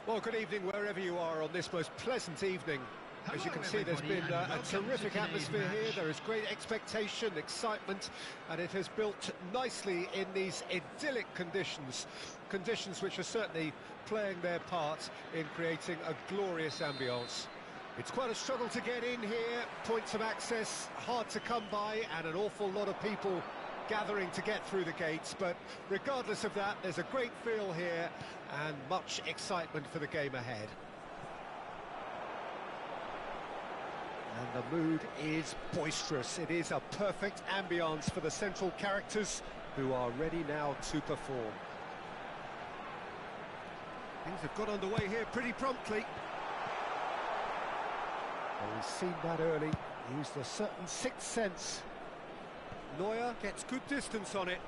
Well, good evening wherever you are on this most pleasant evening. As you can see, there's been a terrific atmosphere here. There is great expectation, excitement, and it has built nicely in these idyllic conditions. Conditions which are certainly playing their part in creating a glorious ambience. It's quite a struggle to get in here, points of access hard to come by, and an awful lot of people gathering to get through the gates, but regardless of that, there's a great feel here and much excitement for the game ahead. And the mood is boisterous. It is a perfect ambience for the central characters who are ready now to perform. Things have got underway here pretty promptly. Well, we've seen that early, used a certain sixth sense. Neuer gets good distance on it.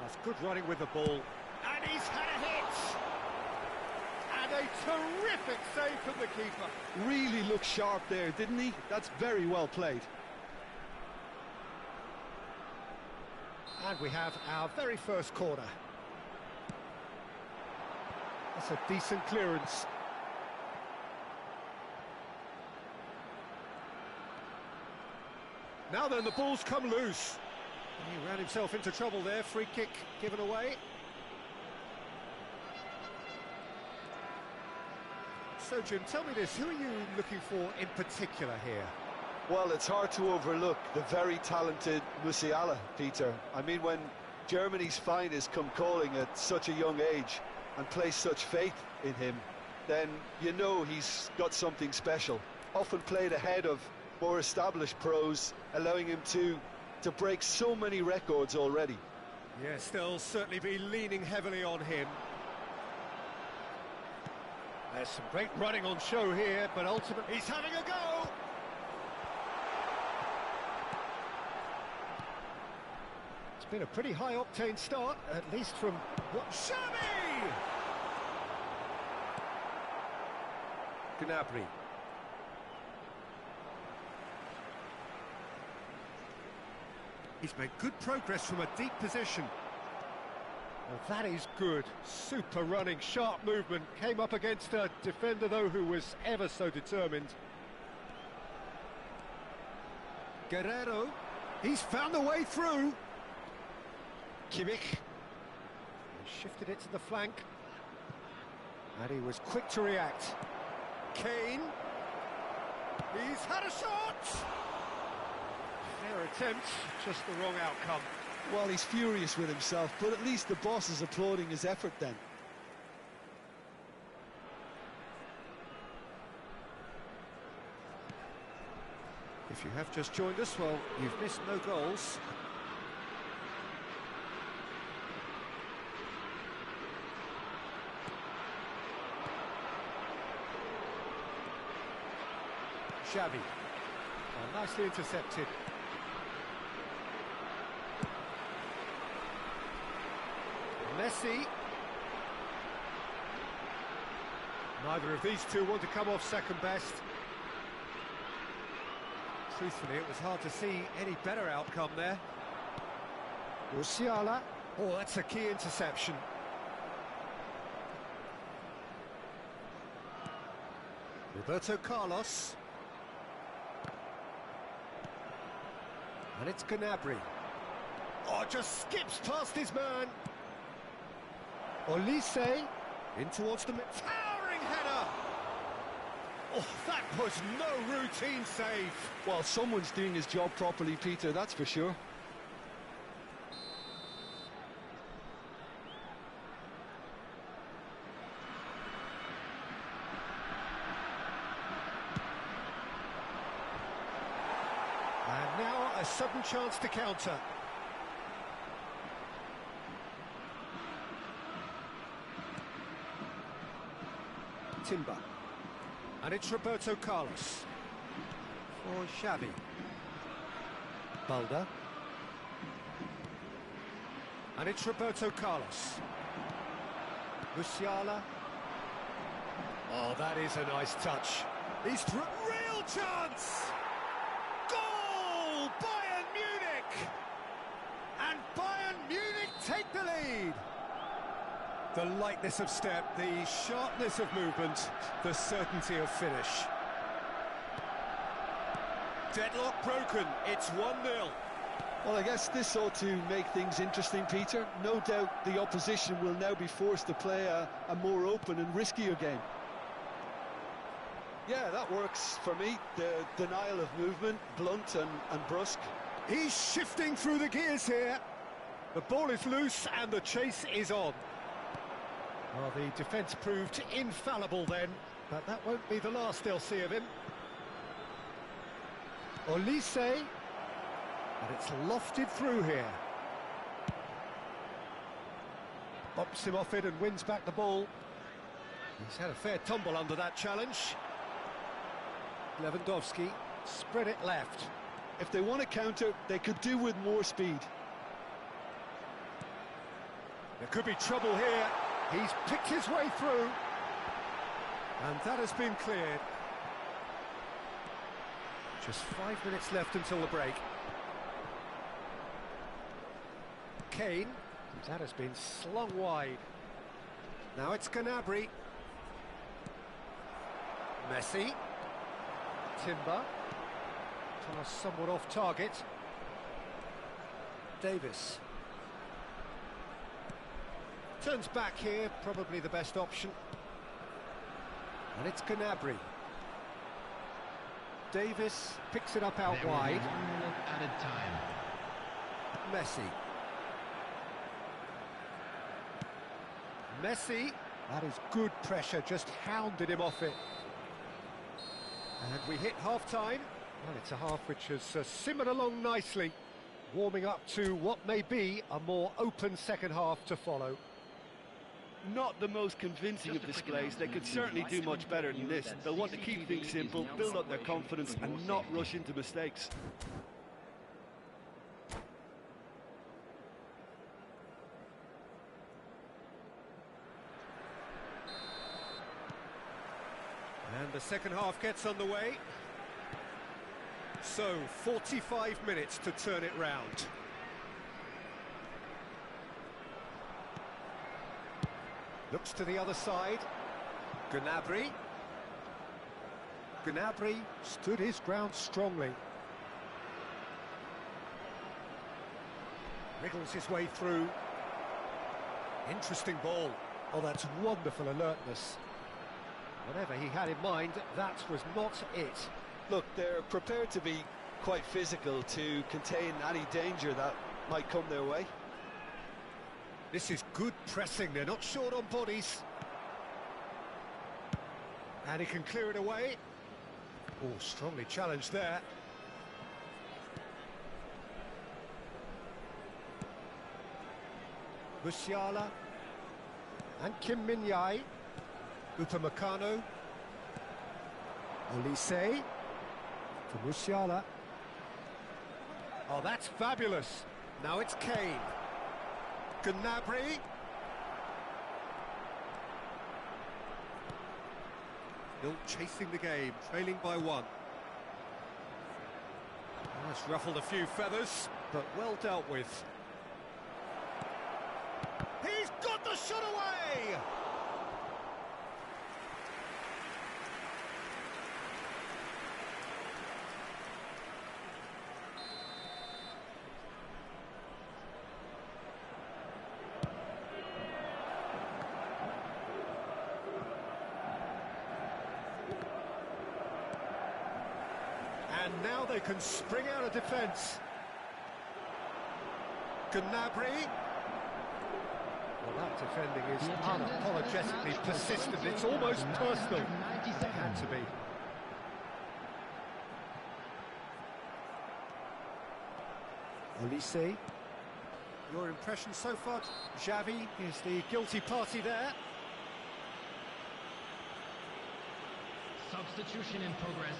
That's good running with the ball. And he's had a hit! And a terrific save from the keeper. Really looked sharp there, didn't he? That's very well played. And we have our very first corner. That's a decent clearance. Now then, the ball's come loose. He ran himself into trouble there, free kick given away. So, Jim, tell me this, who are you looking for in particular here? Well, it's hard to overlook the very talented Musiala, Peter. I mean, when Germany's finest come calling at such a young age and place such faith in him, then you know he's got something special. Often played ahead of more established pros, allowing him to break so many records already. Yes, they'll certainly be leaning heavily on him. There's some great running on show here, but ultimately he's having a go! It's been a pretty high-octane start, at least from what... Xavi! Gnabry. He's made good progress from a deep position. Well, that is good. Super running, sharp movement. Came up against a defender, though, who was ever so determined. Guerrero. He's found a way through. Kimmich. He shifted it to the flank. And he was quick to react. Kane. He's had a shot! Fair attempt, just the wrong outcome. Well, he's furious with himself, but at least the boss is applauding his effort then. If you have just joined us, well, you've missed no goals. Xavi. Well, nicely intercepted. Messi. Neither of these two want to come off second best. Truthfully, it was hard to see any better outcome there. Musiala. Oh, that's a key interception. Roberto Carlos. And it's Gnabry. Oh, just skips past his man. Olise, in towards the mid. Towering header! Oh, that was no routine save. Well, someone's doing his job properly, Peter, that's for sure. And now a sudden chance to counter. Timber. And it's Roberto Carlos for Xavi. Balda. And it's Roberto Carlos. Musiala. Oh, that is a nice touch. He's through. Real chance! Goal! Bayern Munich! And Bayern Munich take the lead! The lightness of step, the sharpness of movement, the certainty of finish. Deadlock broken, it's 1-0. Well, I guess this ought to make things interesting, Peter. No doubt the opposition will now be forced to play a more open and riskier game. Yeah, that works for me. The denial of movement, blunt and brusque. He's shifting through the gears here. The ball is loose and the chase is on. Well, the defence proved infallible then, but that won't be the last they'll see of him. Olise, and it's lofted through here. Bops him off it and wins back the ball. He's had a fair tumble under that challenge. Lewandowski spread it left. If they want to counter, they could do with more speed. There could be trouble here. He's picked his way through. And that has been cleared. Just 5 minutes left until the break. Kane, that has been slung wide. Now it's Gnabry. Messi. Timber. Pass somewhat off target. Davis. Turns back here, probably the best option. And it's Gnabry. Davis picks it up out wide. Added time. Messi. Messi. That is good pressure, just hounded him off it. And we hit half-time. Well, it's a half which has simmered along nicely, warming up to what may be a more open second half to follow. Not the most convincing of displays. They could certainly do much better than this. They'll want to keep things simple, build up their confidence and not rush into mistakes. And the second half gets underway. So, 45 minutes to turn it round. Looks to the other side. Gnabry. Gnabry stood his ground strongly. Wriggles his way through. Interesting ball. Oh, that's wonderful alertness. Whatever he had in mind, that was not it. Look, they're prepared to be quite physical to contain any danger that might come their way. This is good pressing, they're not short on bodies. And he can clear it away. Oh, strongly challenged there. Musiala. And Kim Min-jae. Upamecano. Olise. For Musiala. Oh, that's fabulous. Now it's Kane. Gnabry. Still chasing the game, trailing by one. That's ruffled a few feathers, but well dealt with. He's got the shot away! And now they can spring out of defence. Gnabry. Well, that defending is unapologetically persistent. It's almost personal. It had to be. Olise. Your impression so far? Xavi is the guilty party there. Substitution in progress.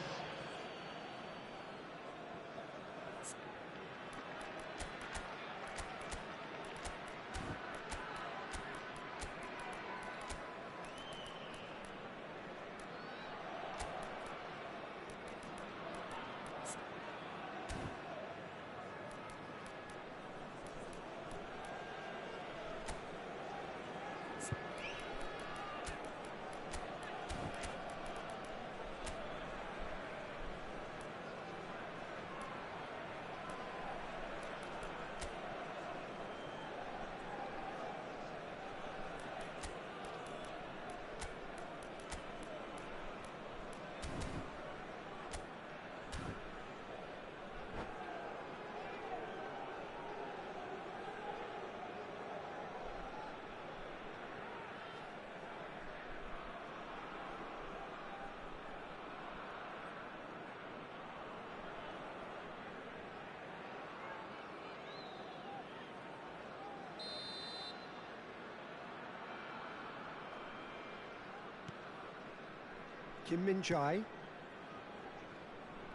Kim Min-jae.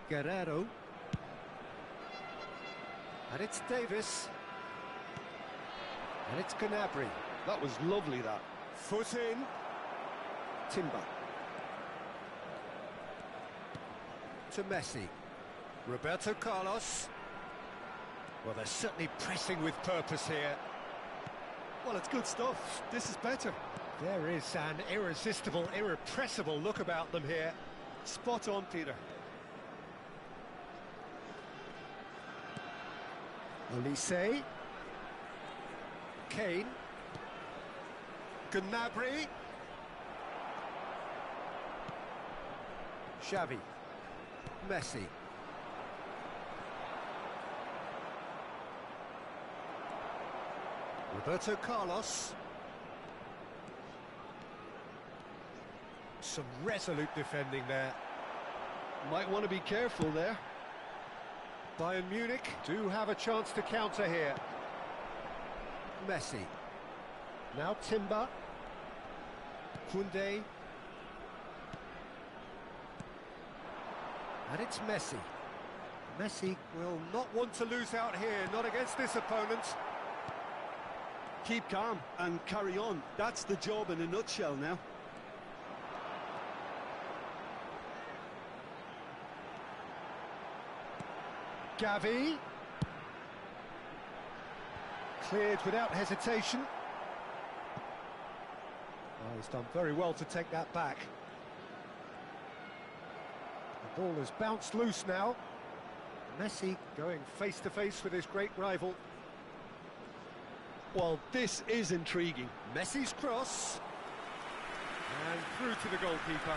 Guerrero. And it's Davis. And it's Gnabry. That was lovely, that. Foot in. Timber. To Messi. Roberto Carlos. Well, they're certainly pressing with purpose here. Well, it's good stuff. This is better. There is an irresistible, irrepressible look about them here. Spot on, Peter. Olise. Kane. Gnabry. Xavi. Messi. Roberto Carlos. Some resolute defending there. Might want to be careful there. Bayern Munich do have a chance to counter here. Messi. Now Timber. Koundé. And it's Messi. Messi will not want to lose out here, not against this opponent. Keep calm and carry on. That's the job in a nutshell now. Gavi. Cleared without hesitation. Oh, he's done very well to take that back. The ball has bounced loose now. Messi going face to face with his great rival. Well, this is intriguing. Messi's cross. And through to the goalkeeper.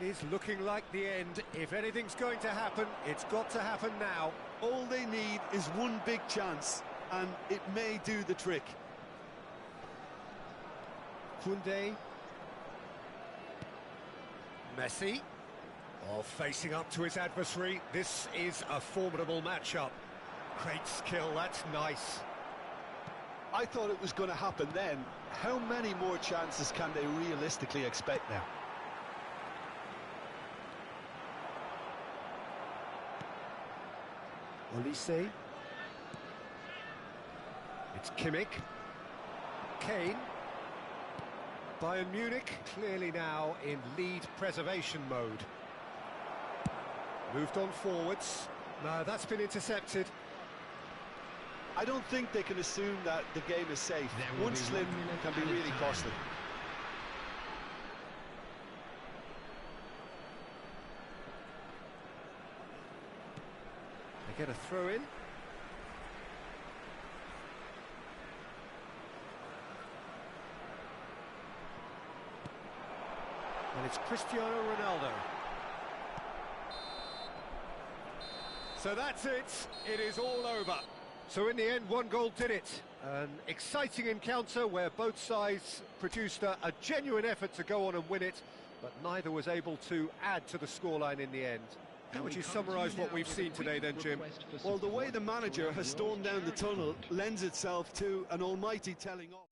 It is looking like the end. If anything's going to happen, it's got to happen now. All they need is one big chance, and it may do the trick. Koundé. Messi. Oh, facing up to his adversary. This is a formidable matchup. Great skill, that's nice. I thought it was going to happen then. How many more chances can they realistically expect now? Olise. It's Kimmich. Kane. Bayern Munich clearly now in lead preservation mode. Moved on forwards. No, that's been intercepted. I don't think they can assume that the game is safe. One slip can be really costly. They get a throw in. And it's Cristiano Ronaldo. So that's it. It is all over. So in the end, one goal did it. An exciting encounter where both sides produced a genuine effort to go on and win it, but neither was able to add to the scoreline in the end. How would you summarise what we've seen today then, Jim? Well, the way the manager has stormed down the tunnel lends itself to an almighty telling off.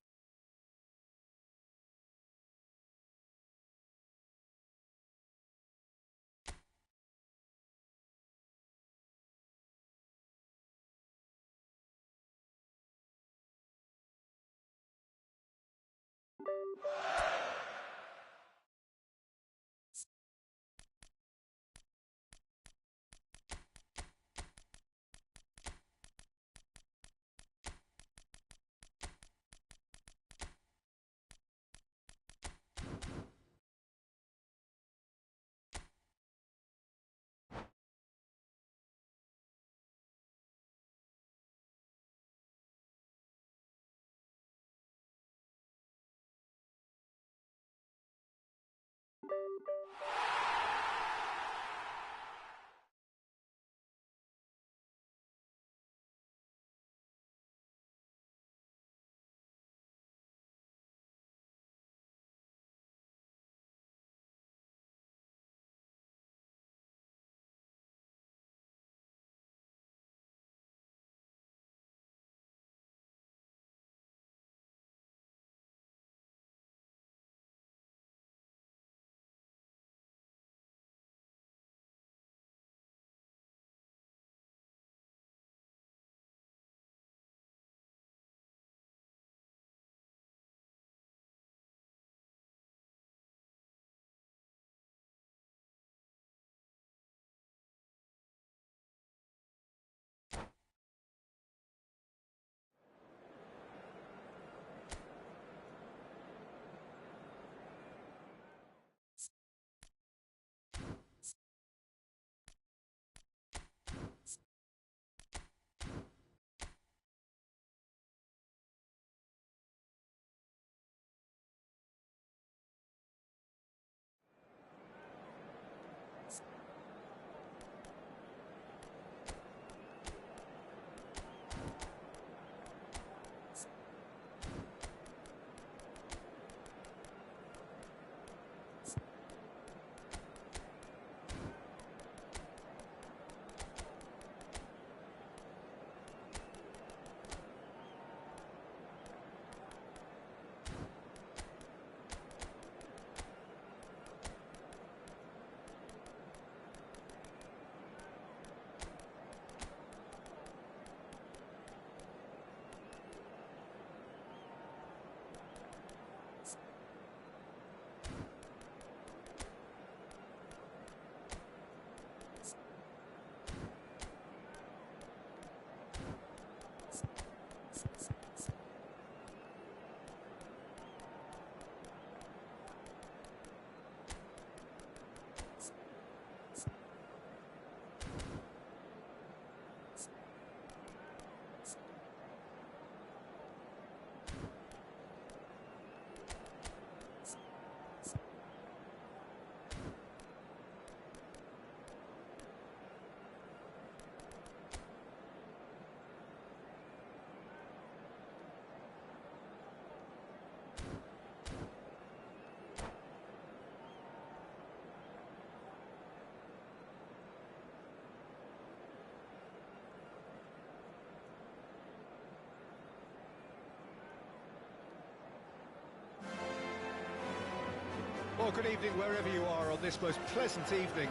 Well, good evening wherever you are on this most pleasant evening.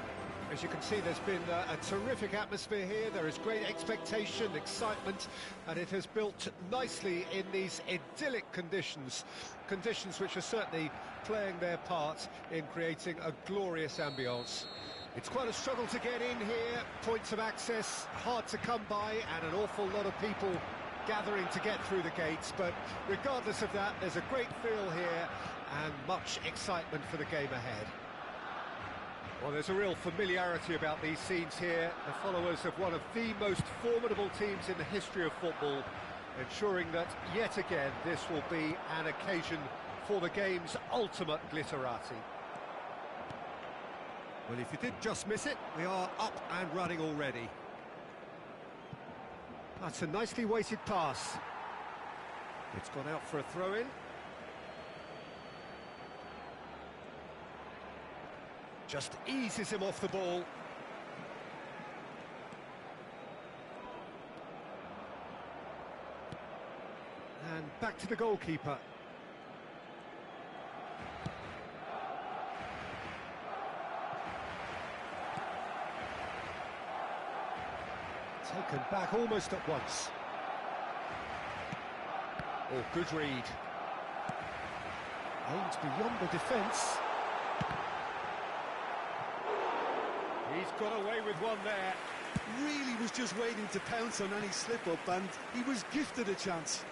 As you can see, there's been a terrific atmosphere here. There is great expectation, excitement, and it has built nicely in these idyllic conditions. Conditions which are certainly playing their part in creating a glorious ambience. It's quite a struggle to get in here, points of access hard to come by, and an awful lot of people gathering to get through the gates, but regardless of that, there's a great feel here and much excitement for the game ahead. Well, there's a real familiarity about these scenes here, the followers of one of the most formidable teams in the history of football, ensuring that yet again this will be an occasion for the game's ultimate glitterati. Well, if you did just miss it, we are up and running already. That's a nicely weighted pass. It's gone out for a throw-in. Just eases him off the ball. And back to the goalkeeper. Taken back almost at once. Oh, good read. Aims beyond the defence. He's got away with one there. Really was just waiting to pounce on any slip-up, and he was gifted a chance.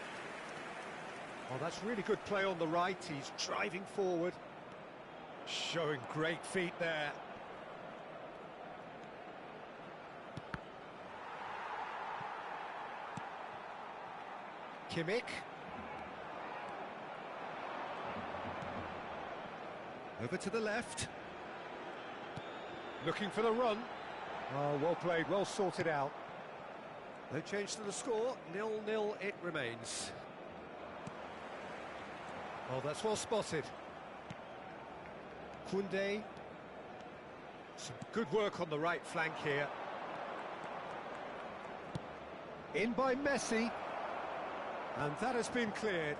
Oh, that's really good play on the right. He's driving forward. Showing great feet there. Kimmich. Over to the left. Looking for the run. Oh, well played, well sorted out. No change to the score, 0-0 it remains. Oh, that's well spotted. Koundé. Some good work on the right flank here. In by Messi. And that has been cleared.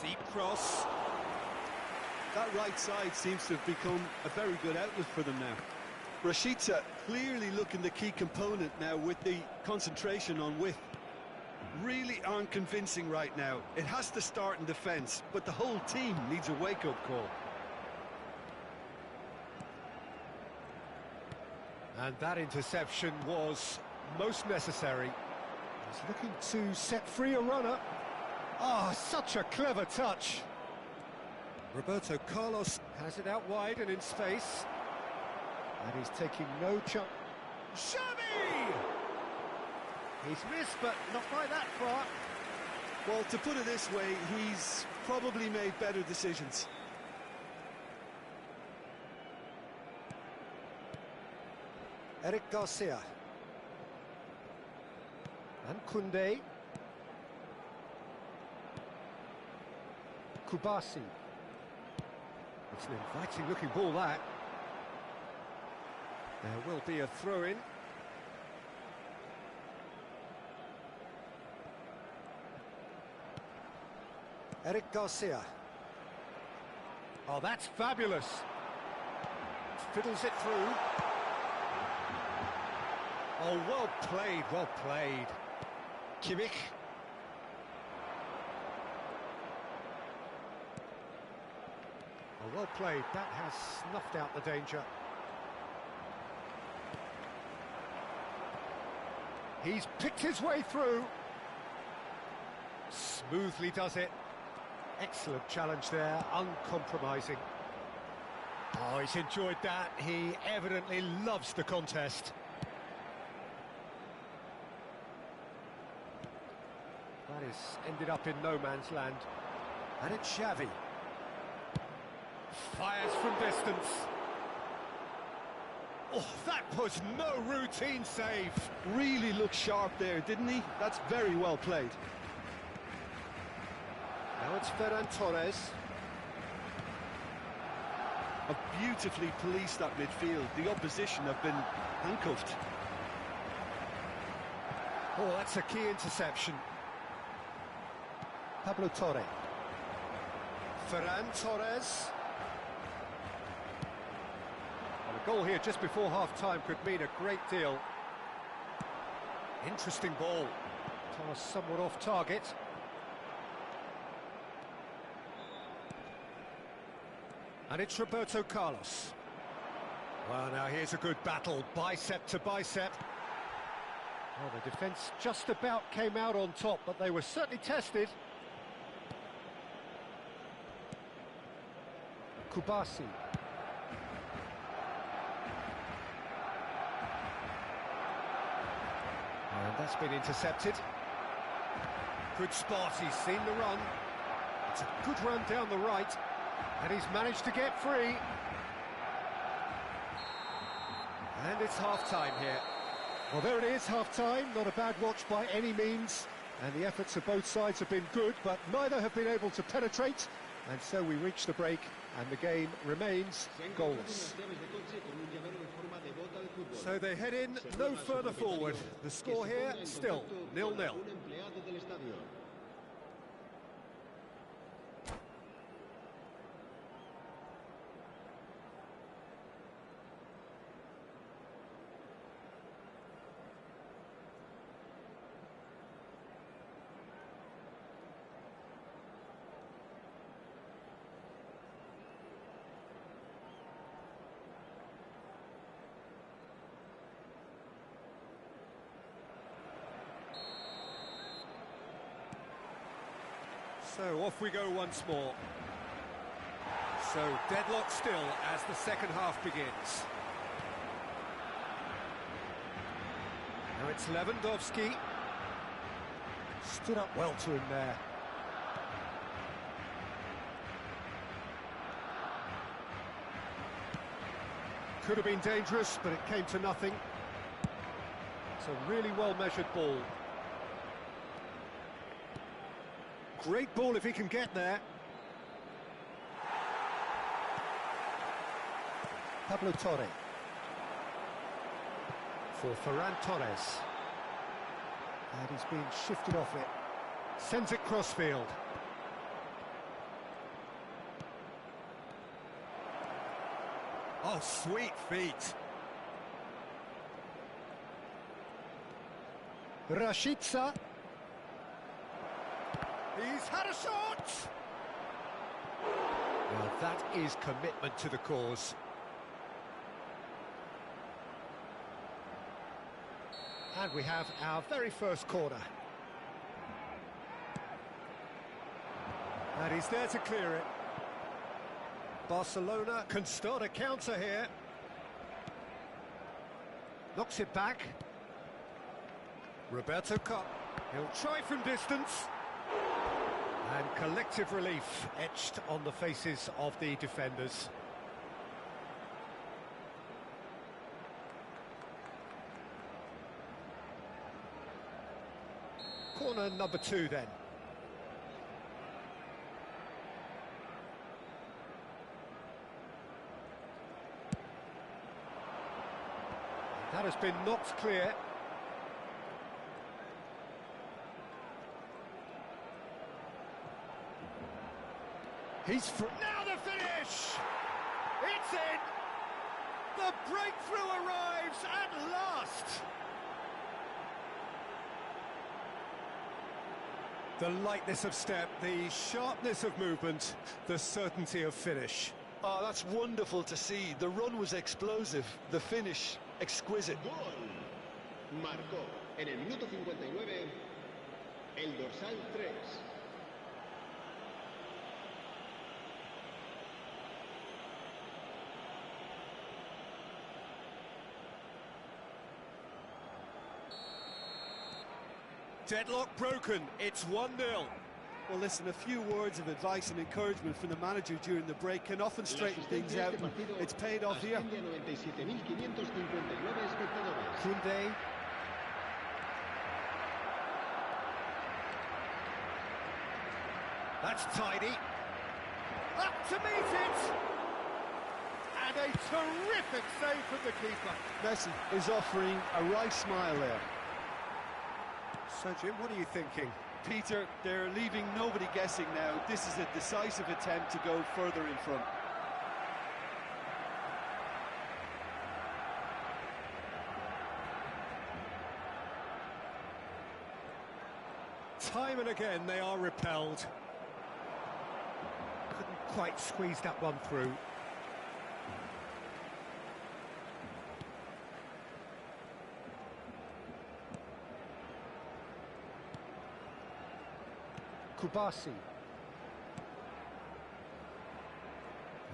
Deep cross. That right side seems to have become a very good outlet for them now. Rashica clearly looking the key component now with the concentration on width. Really aren't convincing right now. It has to start in defence, but the whole team needs a wake-up call. And that interception was most necessary. He's looking to set free a runner. Ah, such a clever touch. Roberto Carlos has it out wide and in space. And he's taking no chance. Xavi! He's missed, but not by that far. Well, to put it this way, he's probably made better decisions. Eric Garcia. And Koundé. Kubasi. It's an inviting looking ball, that. There will be a throw-in. Eric Garcia. Oh, that's fabulous. Fiddles it through. Oh, well played, well played. Kimmich. Oh, well played. That has snuffed out the danger. He's picked his way through. Smoothly does it. Excellent challenge there, uncompromising. Oh, he's enjoyed that. He evidently loves the contest. That is ended up in no man's land. And it's Xavi. Fires from distance. Oh, that was no routine save. Really looked sharp there, didn't he? That's very well played. Now it's Ferran Torres. Have beautifully policed that midfield. The opposition have been handcuffed. Oh, that's a key interception. Pablo Torre. Ferran Torres. Well, a goal here just before half-time could mean a great deal. Interesting ball. Toss somewhat off target. And it's Roberto Carlos. Well, now here's a good battle, bicep to bicep. Well, the defence just about came out on top, but they were certainly tested. Kubasi. And that's been intercepted. Good spot, he's seen the run. It's a good run down the right, and he's managed to get free. And it's half-time here. Well, there it is, half-time. Not a bad watch by any means. And the efforts of both sides have been good, but neither have been able to penetrate. And so we reach the break, and the game remains goalless. So they head in no further forward. The score here, still 0-0. So off we go once more. So deadlock still as the second half begins. Now it's Lewandowski. Stood up well to him there. Could have been dangerous, but it came to nothing. It's a really well-measured ball. Great ball if he can get there. Pablo Torre. For Ferran Torres. And he's been shifted off it. Sends it crossfield. Oh, sweet feet. Rashica. He's had a shot! Well, that is commitment to the cause. And we have our very first corner. And he's there to clear it. Barcelona can start a counter here. Knocks it back. Roberto Carlos. He'll try from distance. And collective relief etched on the faces of the defenders. Corner number 2 then. That has been knocked clear. He's now the finish! It's in! The breakthrough arrives at last! The lightness of step, the sharpness of movement, the certainty of finish. Oh, that's wonderful to see. The run was explosive, the finish exquisite. Gol. Marcó en el minuto 59 el dorsal 3. Deadlock broken, it's 1-0. Well, listen, a few words of advice and encouragement from the manager during the break can often straighten things out, and it's paid off here. Koundé. That's tidy. Up to meet it! And a terrific save from the keeper. Messi is offering a right smile there. So, Jim, what are you thinking? Peter, they're leaving nobody guessing now. This is a decisive attempt to go further in front. Time and again they are repelled. Couldn't quite squeeze that one through. Kubasi.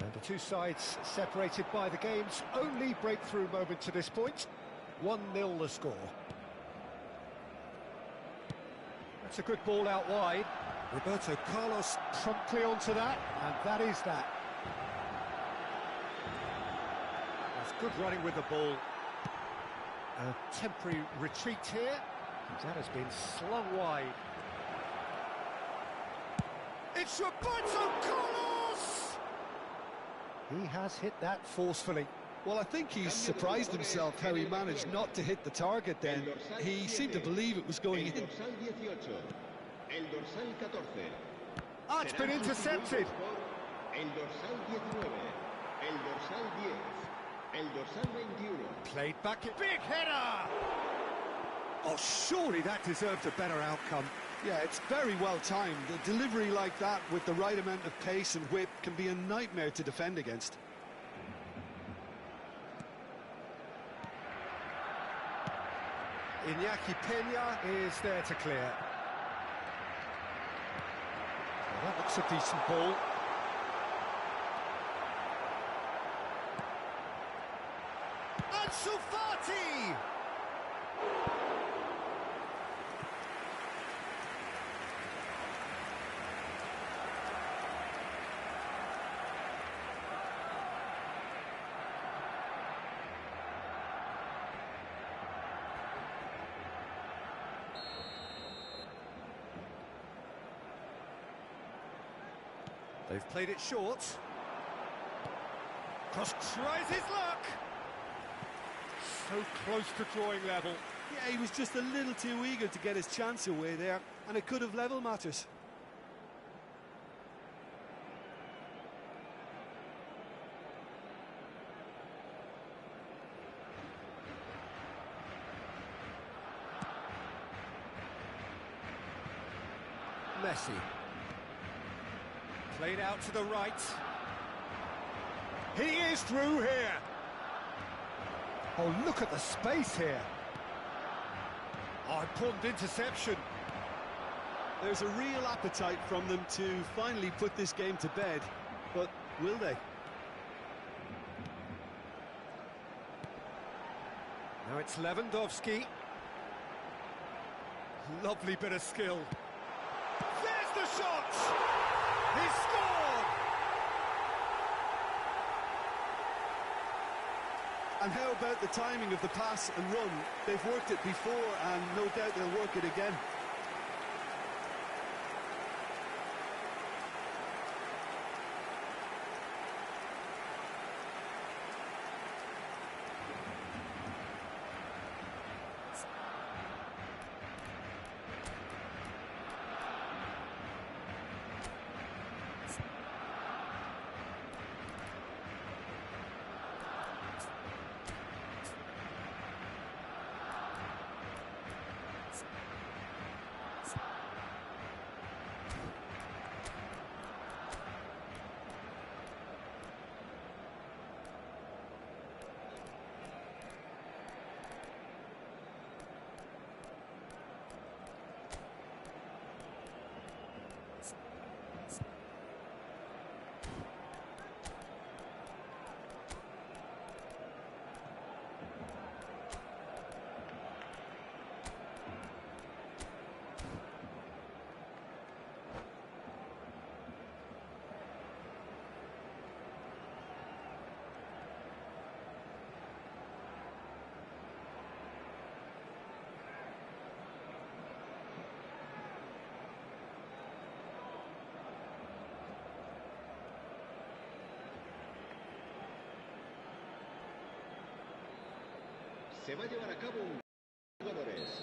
And the two sides separated by the game's only breakthrough moment to this point. 1-0 the score. That's a good ball out wide. Roberto Carlos promptly onto that, and that is that. That's good running with the ball. A temporary retreat here. That has been slung wide. It's Roberto Carlos! He has hit that forcefully. Well, I think he's surprised himself how he managed not to hit the target then. He seemed to believe it was going in. Ah, it's been intercepted. Played back, big header! Oh, surely that deserved a better outcome. Yeah, it's very well timed. A delivery like that with the right amount of pace and whip can be a nightmare to defend against. Iñaki Peña is there to clear. Well, that looks a decent ball. Ansu Fati! They've played it short. Cross tries his luck. So close to drawing level. Yeah, he was just a little too eager to get his chance away there, and it could have level matters. Messi. Played out to the right. He is through here. Oh, look at the space here. Oh, important interception. There's a real appetite from them to finally put this game to bed, but will they? Now it's Lewandowski. Lovely bit of skill. There's the shot! He scored! And how about the timing of the pass and run? They've worked it before, and no doubt they'll work it again. Se va a llevar a cabo un jugadores.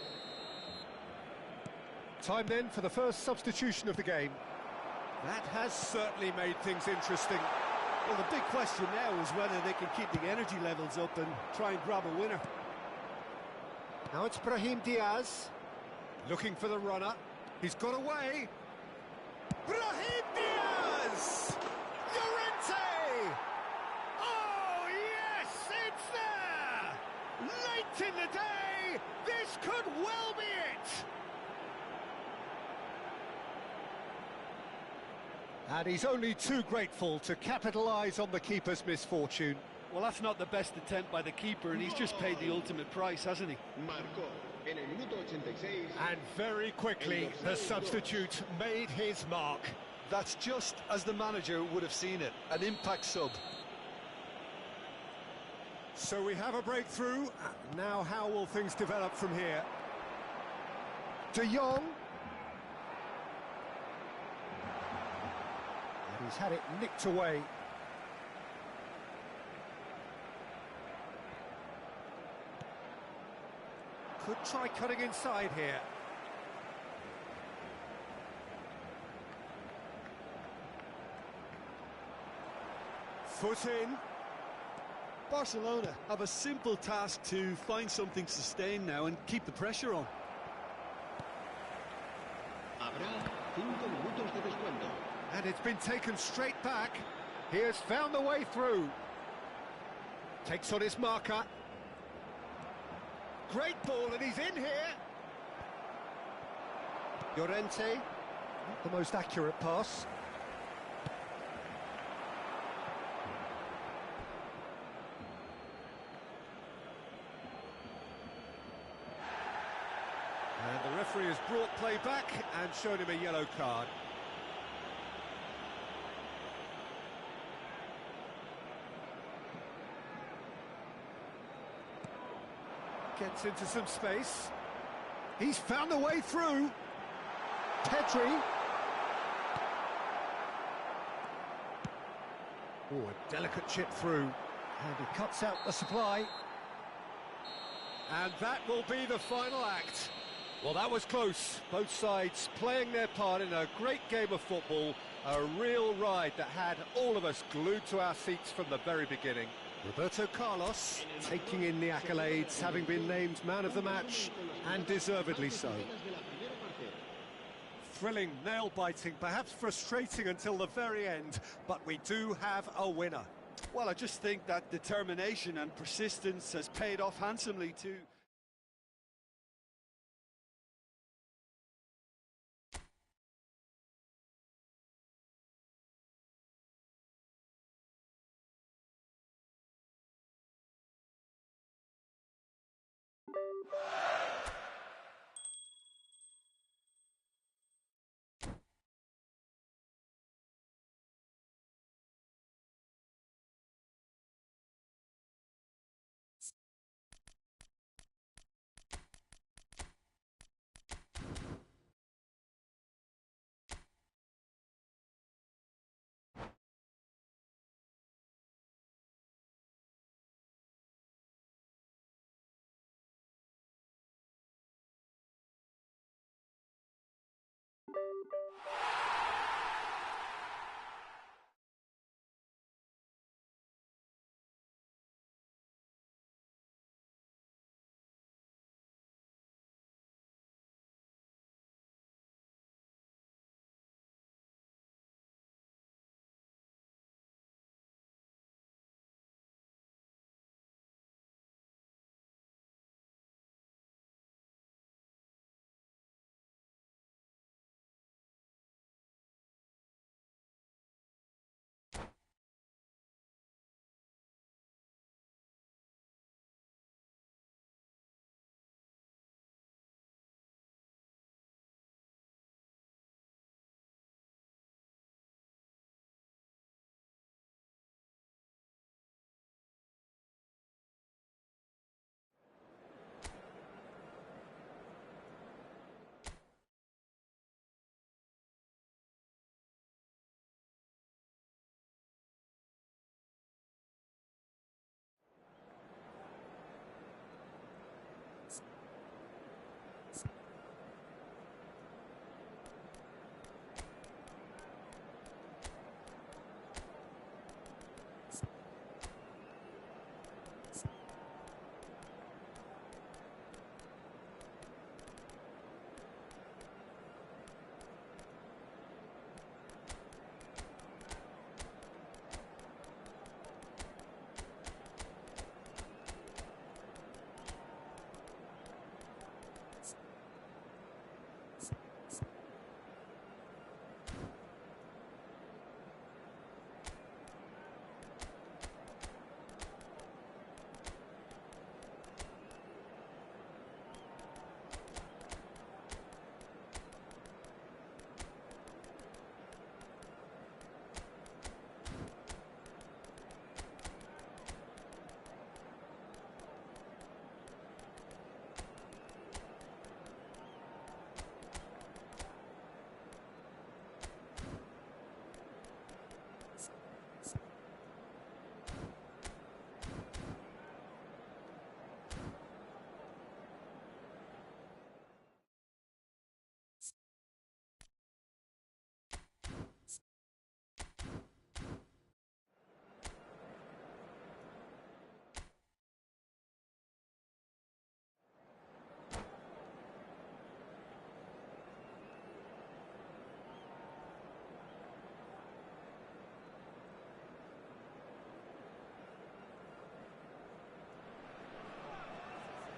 Time then for the first substitution of the game. That has certainly made things interesting. Well, the big question now is whether they can keep the energy levels up and try and grab a winner. Now it's Brahim Diaz, looking for the runner. He's got away. Brahim Diaz! Llorente! Oh, yes, it's there! Late in the day, this could well be it! And he's only too grateful to capitalise on the keeper's misfortune. Well, that's not the best attempt by the keeper, and he's just paid the ultimate price, hasn't he? Marcó en el minuto 86. And very quickly, the substitute made his mark. That's just as the manager would have seen it, an impact sub. So we have a breakthrough. Now how will things develop from here? De Jong. And he's had it nicked away. Could try cutting inside here. Foot in. Barcelona have a simple task to find something sustained now and keep the pressure on. Habrá 5 minutos de descuento. And it's been taken straight back. He has found the way through. Takes on his marker. Great ball, and he's in here. Llorente, not the most accurate pass. And the referee has brought play back and shown him a yellow card. Gets into some space. He's found the way through. Pedri. Oh, a delicate chip through. And he cuts out the supply. And that will be the final act. Well, that was close. Both sides playing their part in a great game of football. A real ride that had all of us glued to our seats from the very beginning. Roberto Carlos taking in the accolades, having been named man of the match, and deservedly so. Thrilling, nail-biting, perhaps frustrating until the very end, but we do have a winner. Well, I just think that determination and persistence has paid off handsomely too.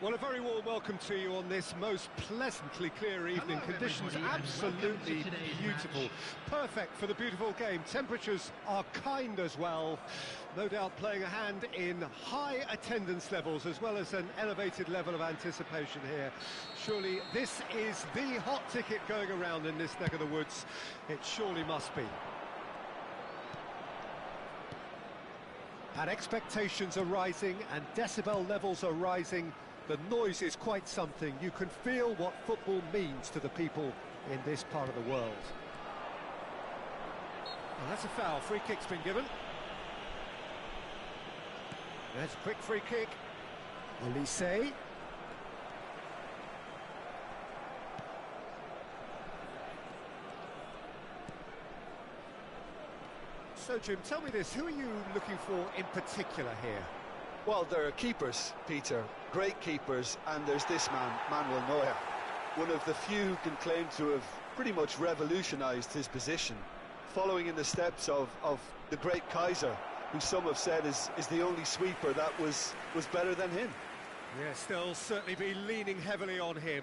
Well, a very warm welcome to you on this most pleasantly clear evening. Hello, Conditions everybody, and absolutely welcome to today's beautiful. match. Perfect for the beautiful game. Temperatures are kind as well. No doubt playing a hand in high attendance levels as well as an elevated level of anticipation here. Surely this is the hot ticket going around in this neck of the woods. It surely must be. And expectations are rising and decibel levels are rising. The noise is quite something. You can feel what football means to the people in this part of the world. Well, that's a foul. Free kick's been given. There's a quick free kick. Olise. So, Jim, tell me this. Who are you looking for in particular here? Well, there are keepers, Peter, great keepers, and there's this man, Manuel Neuer, one of the few who can claim to have pretty much revolutionised his position, following in the steps of the great Kaiser, who some have said is the only sweeper that was better than him. Yes, they'll certainly be leaning heavily on him.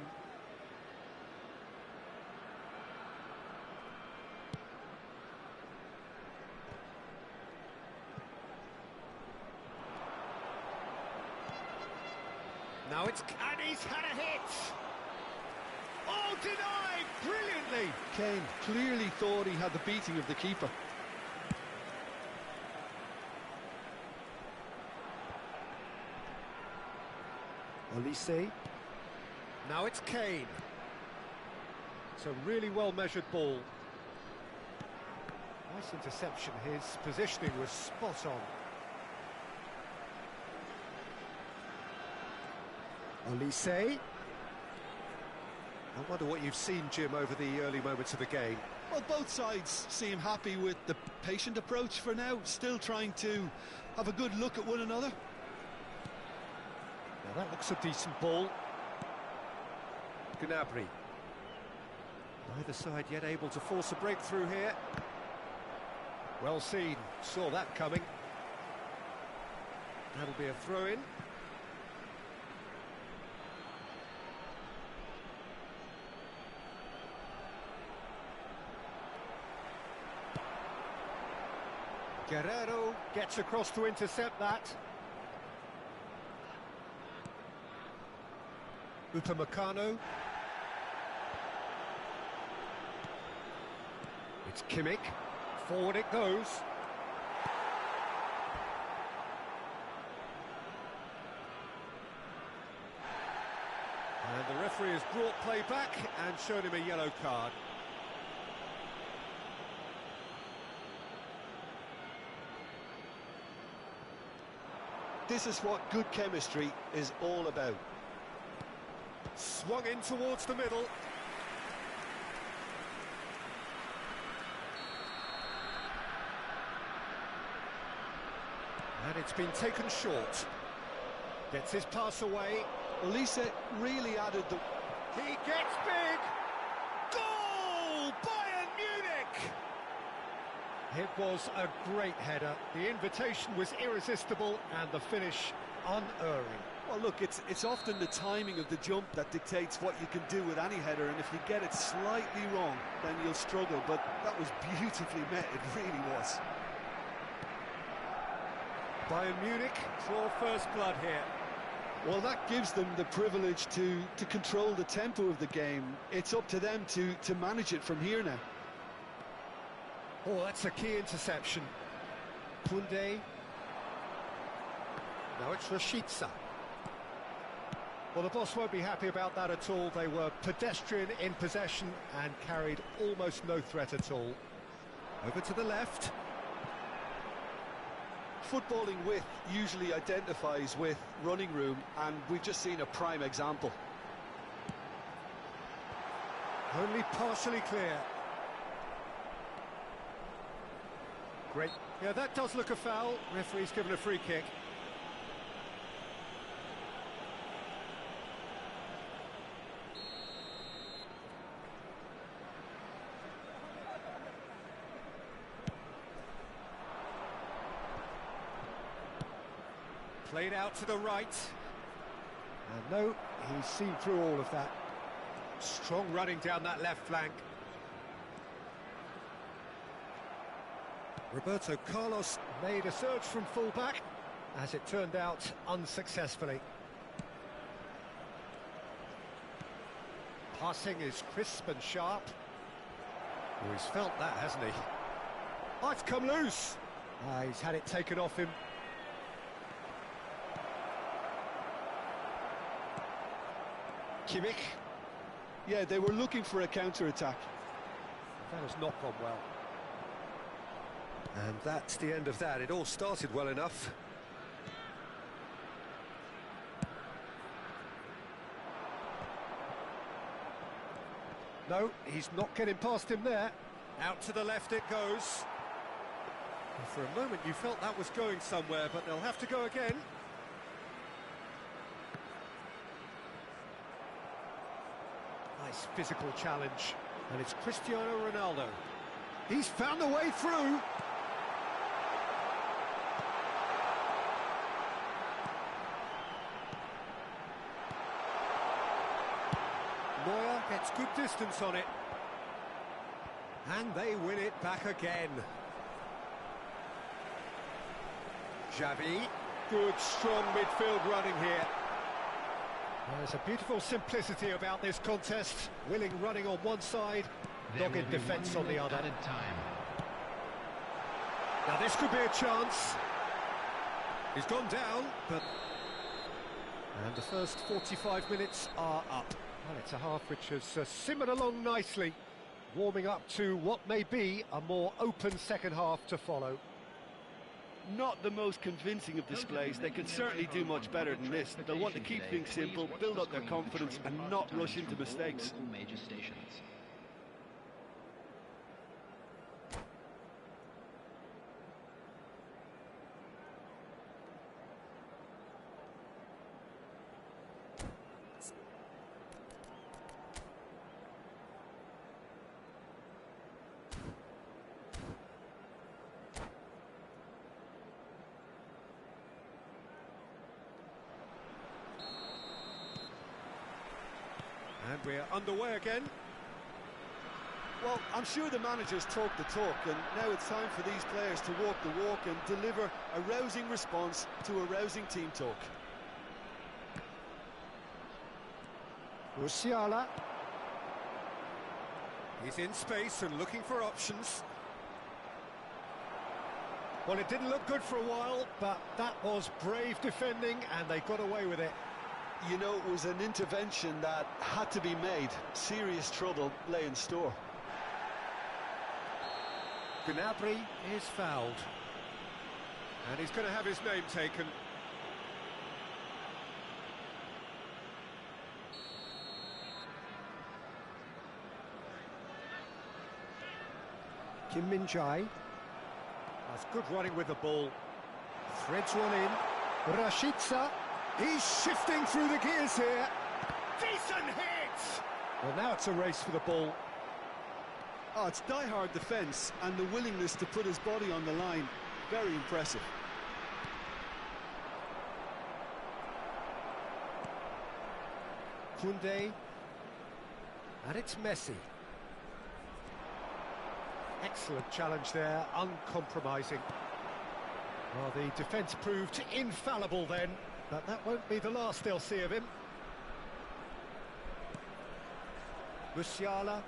Now and he's had a hit! Oh, denied! Brilliantly! Kane clearly thought he had the beating of the keeper. Olise. Now it's Kane. It's a really well-measured ball. Nice interception. His positioning was spot on. Olise. I wonder what you've seen, Jim, over the early moments of the game. Well, both sides seem happy with the patient approach for now, still trying to have a good look at one another. Now that looks a decent ball. Gnabry. Neither side yet able to force a breakthrough here. Well seen, saw that coming. That'll be a throw-in. Guerrero gets across to intercept that. Upamecano. It's Kimmich. Forward it goes. And the referee has brought play back and shown him a yellow card. This is what good chemistry is all about. Swung in towards the middle. And it's been taken short. Gets his pass away. Olise really added the... He gets big! Goal! Bayern Munich! It was a great header. The invitation was irresistible and the finish unerring. Well, look, it's often the timing of the jump that dictates what you can do with any header, and if you get it slightly wrong, then you'll struggle. But that was beautifully met, it really was. Bayern Munich draw first blood here. Well, that gives them the privilege to control the tempo of the game. It's up to them to manage it from here now. Oh, that's a key interception. Koundé. Now it's Rashica. Well, the boss won't be happy about that at all. They were pedestrian in possession and carried almost no threat at all. Over to the left. Footballing width usually identifies with running room, and we've just seen a prime example. Only partially clear. Great. Yeah, that does look a foul. Referee's given a free kick. Played out to the right. And no, he's seen through all of that. Strong running down that left flank. Roberto Carlos made a surge from full-back, as it turned out, unsuccessfully. Passing is crisp and sharp. Oh, he's felt that, hasn't he? Oh, it's come loose! He's had it taken off him. Kimmich. Yeah, they were looking for a counter-attack. That has not gone well. And that's the end of that. It all started well enough. No, he's not getting past him there. Out to the left it goes. And for a moment you felt that was going somewhere, but they'll have to go again. Nice physical challenge. And it's Cristiano Ronaldo. He's found a way through. Neuer gets good distance on it. And they win it back again. Xavi, good strong midfield running here. There's a beautiful simplicity about this contest. Willing running on one side, dogged defence on the other. Time. Now this could be a chance. He's gone down, but... And the first 45 minutes are up. Well, it's a half which has simmered along nicely, warming up to what may be a more open second half to follow. Not the most convincing of displays. They can certainly do much better than this. They'll want to keep things simple, build up their confidence and not rush into mistakes. Major stations. And we're underway again. Well, I'm sure the managers talk the talk, and now it's time for these players to walk the walk and deliver a rousing response to a rousing team talk. Musiala. He's in space and looking for options. Well, it didn't look good for a while, but that was brave defending, and they got away with it. You know, it was an intervention that had to be made. Serious trouble lay in store. Gnabry is fouled. And he's going to have his name taken. Kim Min-jae. That's good running with the ball. Threads one in. Rashica. He's shifting through the gears here. Decent hit! Well, now it's a race for the ball. Oh, it's die-hard defence and the willingness to put his body on the line. Very impressive. Koundé. And it's Messi. Excellent challenge there, uncompromising. Well, the defence proved infallible then, but that won't be the last they'll see of him. Musiala.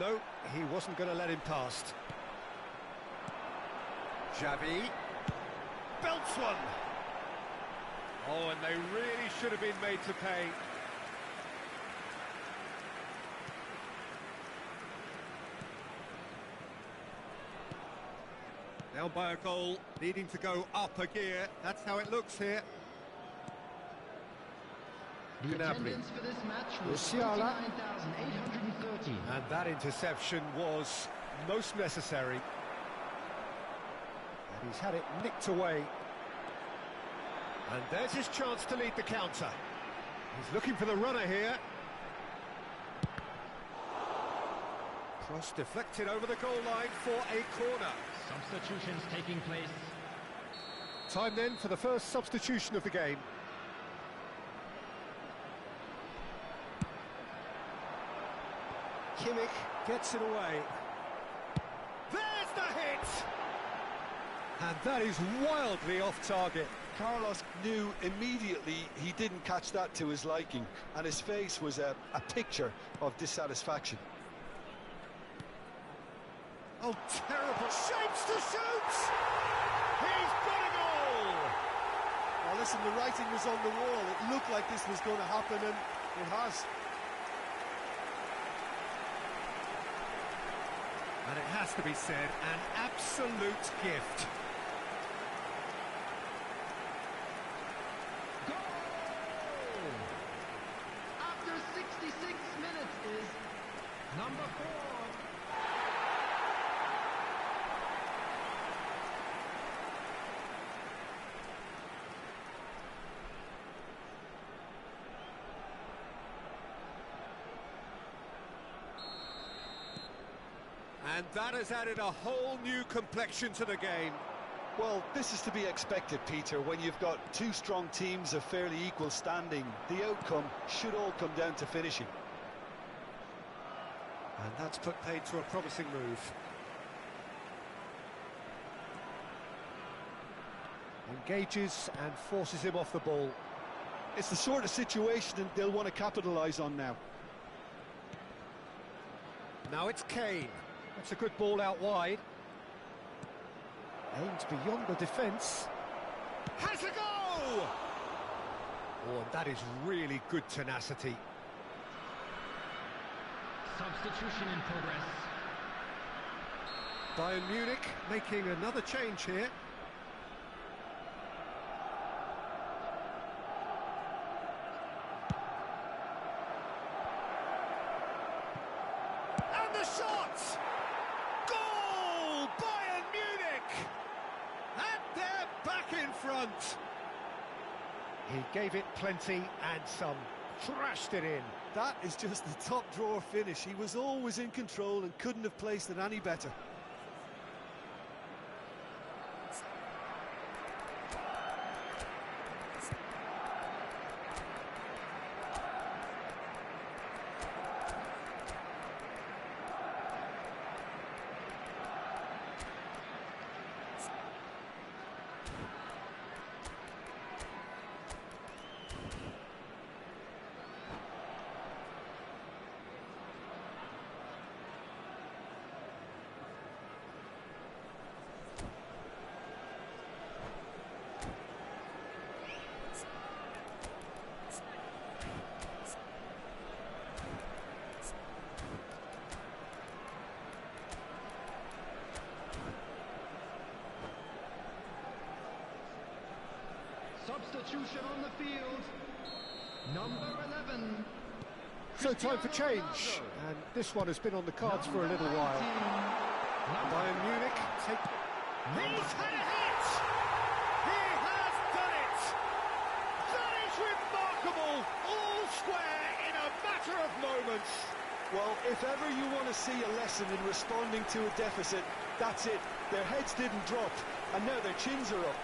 No, he wasn't going to let him past. Xavi. Belts one. Oh, and they really should have been made to pay. Down by a goal, needing to go up a gear. That's how it looks here. The Gnabry. attendance for this match was Musiala. 29,830. And that interception was most necessary. And he's had it nicked away. And there's his chance to lead the counter. He's looking for the runner here. Cross deflected over the goal line for a corner. Substitutions taking place. Time then for the first substitution of the game. Kimmich gets it away. There's the hit! And that is wildly off target. Carlos knew immediately he didn't catch that to his liking, and his face was a picture of dissatisfaction. Oh, terrible. Shapes to shoot! He's got a goal! Well, listen, the writing was on the wall. It looked like this was going to happen, and it has. And it has to be said, an absolute gift. Goal! After 66 minutes is number 4. And that has added a whole new complexion to the game. Well, this is to be expected, Peter. When you've got two strong teams of fairly equal standing, the outcome should all come down to finishing. And that's put paid to a promising move. Engages and forces him off the ball. It's the sort of situation that they'll want to capitalise on now. Now it's Kane. That's a good ball out wide. Aimed beyond the defence. Has a go! Oh, and that is really good tenacity. Substitution in progress. Bayern Munich making another change here. And the shot! Goal! Bayern Munich! And they're back in front. He gave it plenty and some. Thrashed it in. That is just the top drawer finish. He was always in control and couldn't have placed it any better. Substitution on the field. Number 11. So time for change. And this one has been on the cards for a little while. Bayern Munich take... He's had a hit! He has done it! That is remarkable! All square in a matter of moments. Well, if ever you want to see a lesson in responding to a deficit, that's it. Their heads didn't drop, and now their chins are up.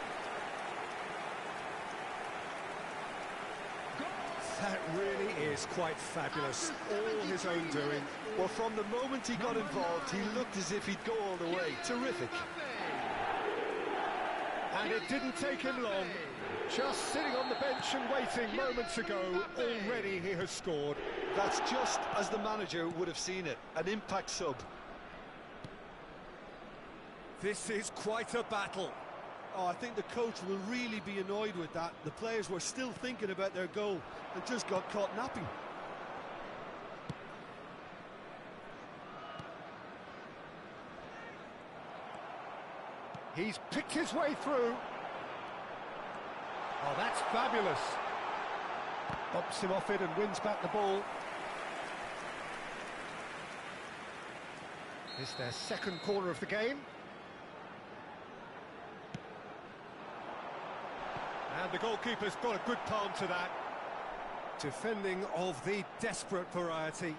That really is quite fabulous. All his own doing. Well, from the moment he got involved, he looked as if he'd go all the way. Terrific. And it didn't take him long. Just sitting on the bench and waiting moments ago, already he has scored. That's just as the manager would have seen it. An impact sub. This is quite a battle. Oh, I think the coach will really be annoyed with that. The players were still thinking about their goal and just got caught napping. He's picked his way through. Oh, that's fabulous. Bumps him off it and wins back the ball. It's their second corner of the game. And the goalkeeper's got a good palm to that. Defending of the desperate variety.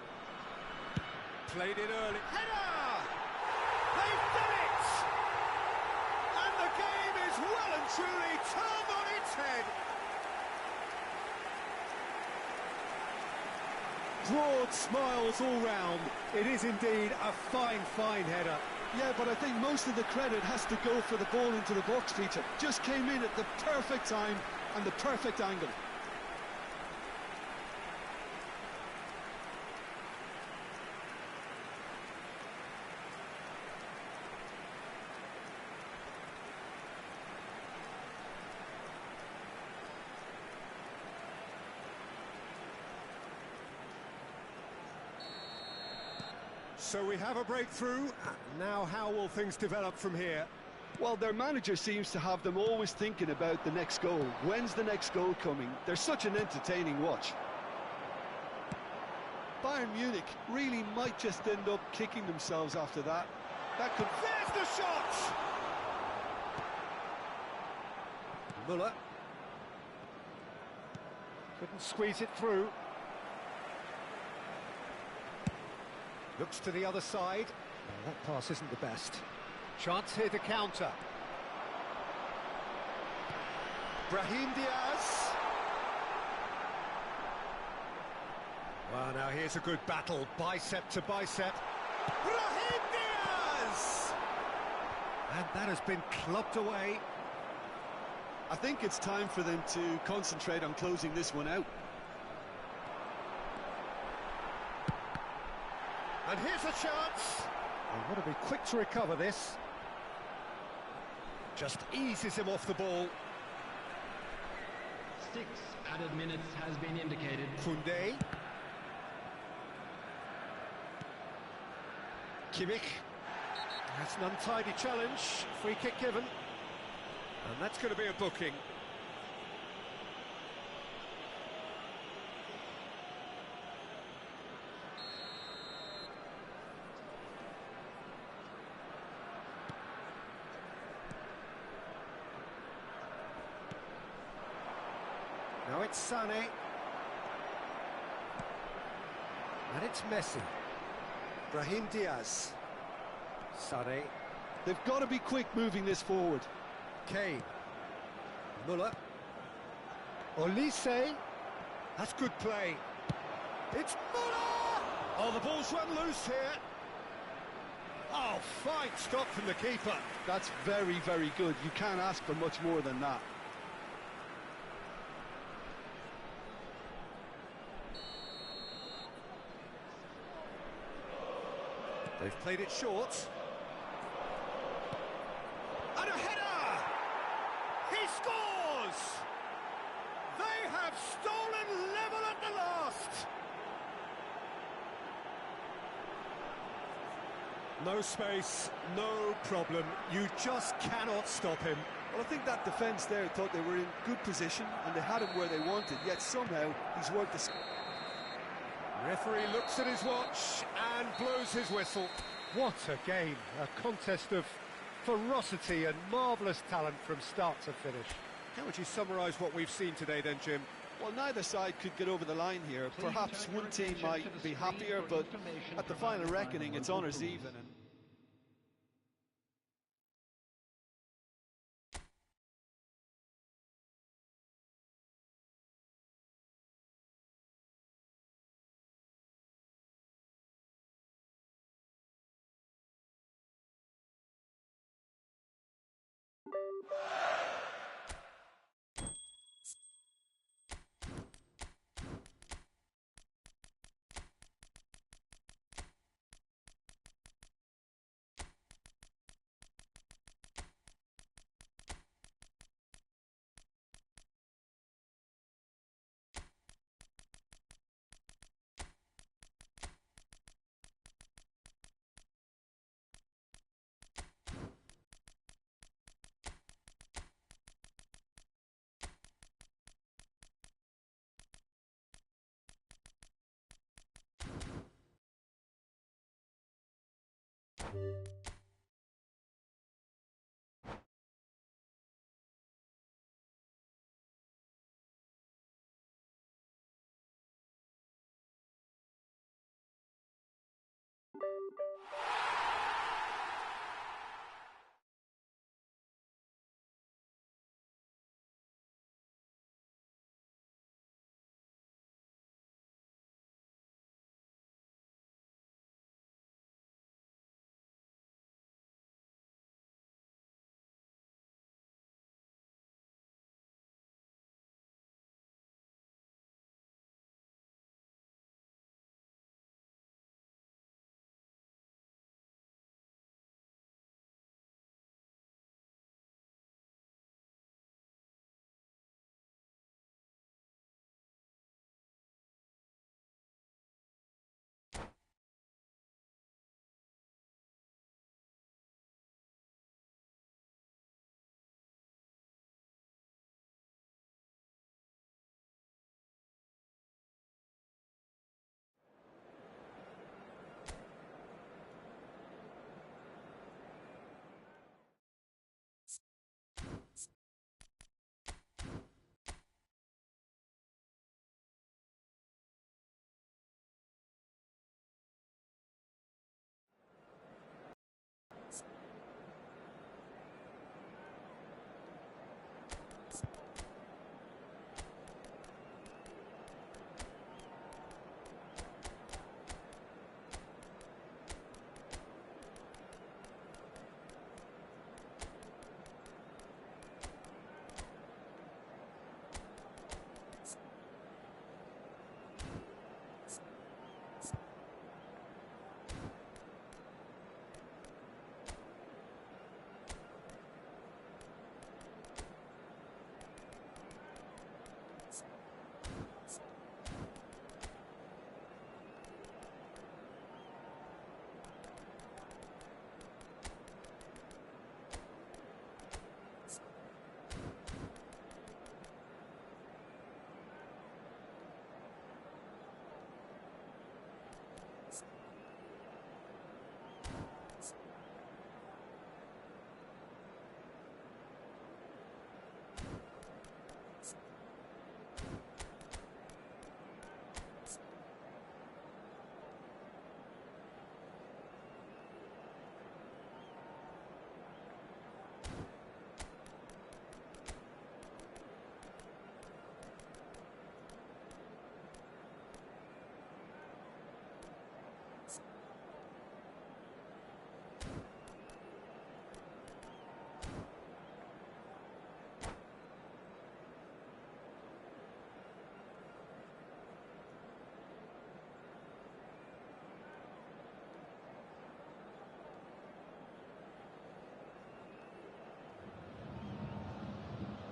Played it early. Header! They've done it! And the game is well and truly turned on its head. broad smiles all round. It is indeed a fine, fine header. Yeah, but I think most of the credit has to go for the ball into the box, Peter. Just came in at the perfect time and the perfect angle. So we have a breakthrough. Now how will things develop from here? Well, their manager seems to have them always thinking about the next goal. When's the next goal coming? They're such an entertaining watch. Bayern Munich really might just end up kicking themselves after that. That could... There's the shot! Müller. Couldn't squeeze it through. Looks to the other side. Well, that pass isn't the best. Chance here to counter. Brahim Diaz. Well, now here's a good battle, bicep to bicep. Brahim Diaz! And that has been clubbed away. I think it's time for them to concentrate on closing this one out. And here's a chance. They want to be quick to recover this. Just eases him off the ball. 6 added minutes has been indicated. Koundé. Kimmich. That's an untidy challenge. Free kick given. And that's going to be a booking. Now it's Sané. And it's Messi. Brahim Diaz. Sané. They've got to be quick moving this forward. Kane. Müller. Olise. That's good play. It's Müller! Oh, the ball's run loose here. Oh, fine stop from the keeper. That's very, very good. You can't ask for much more than that. They've played it short. And a header! He scores! They have stolen level at the last! No space, no problem. You just cannot stop him. Well, I think that defence there thought they were in good position and they had him where they wanted, yet somehow he's worked the... Referee looks at his watch and blows his whistle. What a game, a contest of ferocity and marvellous talent from start to finish. How would you summarise what we've seen today then, Jim? Well, neither side could get over the line here. Perhaps one team might be happier, but at the final reckoning, it's honours even. And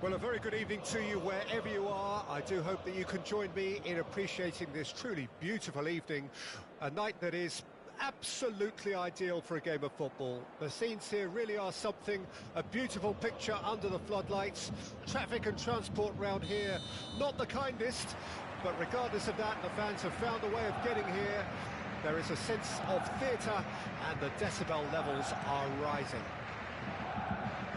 Well, a very good evening to you wherever you are. I do hope that you can join me in appreciating this truly beautiful evening, a night that is absolutely ideal for a game of football. The scenes here really are something, a beautiful picture under the floodlights. Traffic and transport round here, not the kindest, but regardless of that, the fans have found a way of getting here. There is a sense of theatre and the decibel levels are rising.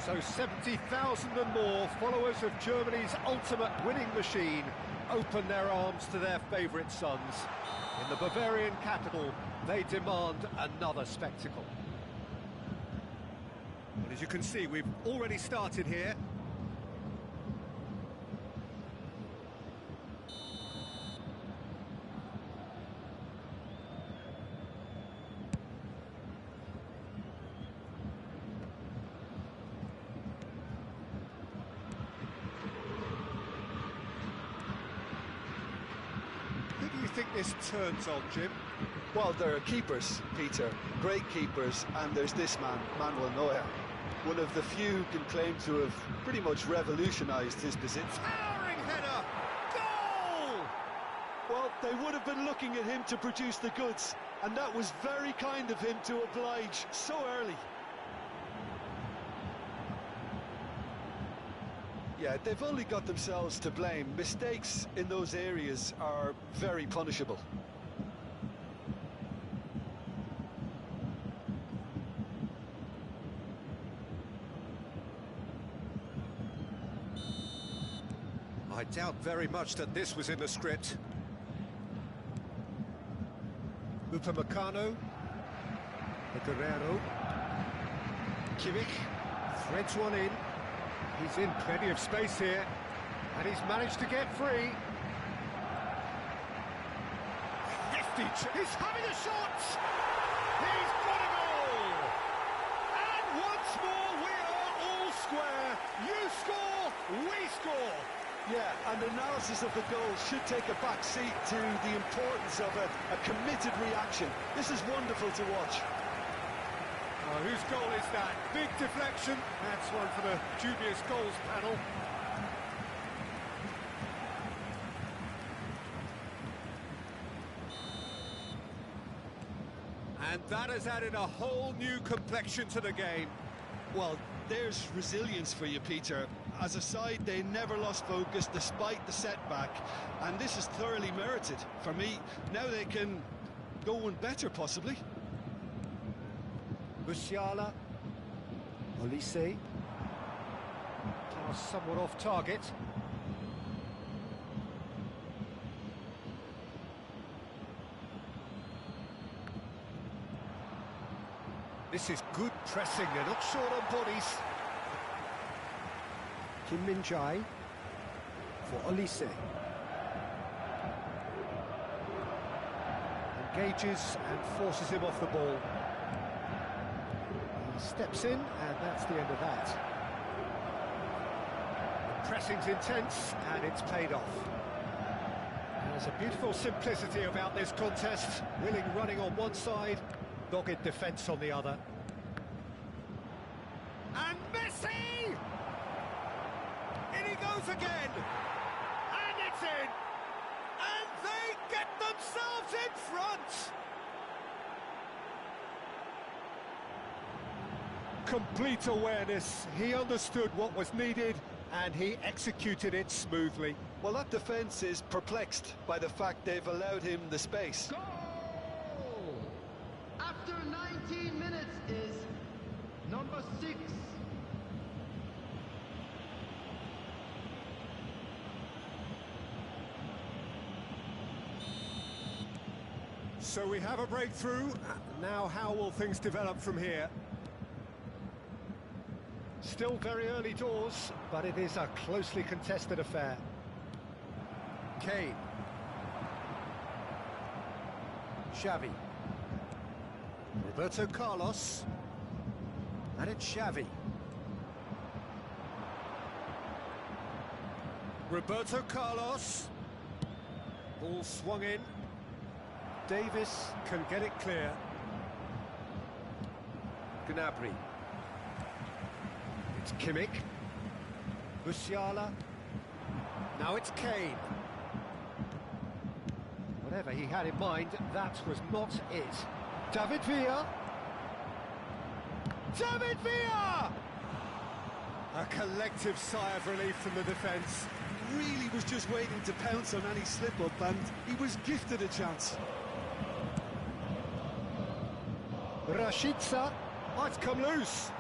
So 70,000 and more followers of Germany's ultimate winning machine open their arms to their favourite sons. In the Bavarian capital, they demand another spectacle. And as you can see, we've already started here. Who do you think this turns on, Jim? Well, there are keepers, Peter, great keepers, and there's this man, Manuel Neuer, one of the few who can claim to have pretty much revolutionised his position. Towering header! Goal! Well, they would have been looking at him to produce the goods, and that was very kind of him to oblige so early. Yeah, they've only got themselves to blame. Mistakes in those areas are very punishable. I doubt very much that this was in the script. Upamecano, Guerrero, Kimmich threads one in. He's in plenty of space here, and he's managed to get free. He's having a shot! He's got a goal! And once more we are all square. You score, we score. Yeah, and analysis of the goal should take a back seat to the importance of a committed reaction. This is wonderful to watch. Oh, whose goal is that? Big deflection. That's one for the dubious goals panel. And that has added a whole new complexion to the game. Well, there's resilience for you, Peter. As a side, they never lost focus despite the setback, and this is thoroughly merited. For me, now they can go one better, possibly. Musiala, Olise, pass somewhat off target. This is good pressing, they're not short on bodies. Kim Min-jae for Olise. Engages and forces him off the ball. He steps in, and that's the end of that. The pressing's intense, and it's paid off. There's a beautiful simplicity about this contest. Willing running on one side, dogged defence on the other. And Messi! In he goes again! And it's in! And they get themselves in front! Complete awareness. He understood what was needed and he executed it smoothly. Well, that defence is perplexed by the fact they've allowed him the space. Goal! After 19 minutes is number 6. So we have a breakthrough. Now how will things develop from here? Still very early doors, but it is a closely contested affair. Kane. Xavi. Roberto Carlos. And it's Xavi. Roberto Carlos. Ball swung in. Davis can get it clear. Gnabry. It's Kimmich. Musiala. Now it's Kane. Whatever he had in mind, that was not it. David Villa. David Villa! A collective sigh of relief from the defence. Really was just waiting to pounce on any slip-up, and he was gifted a chance. Rashica. Oh, it's come loose.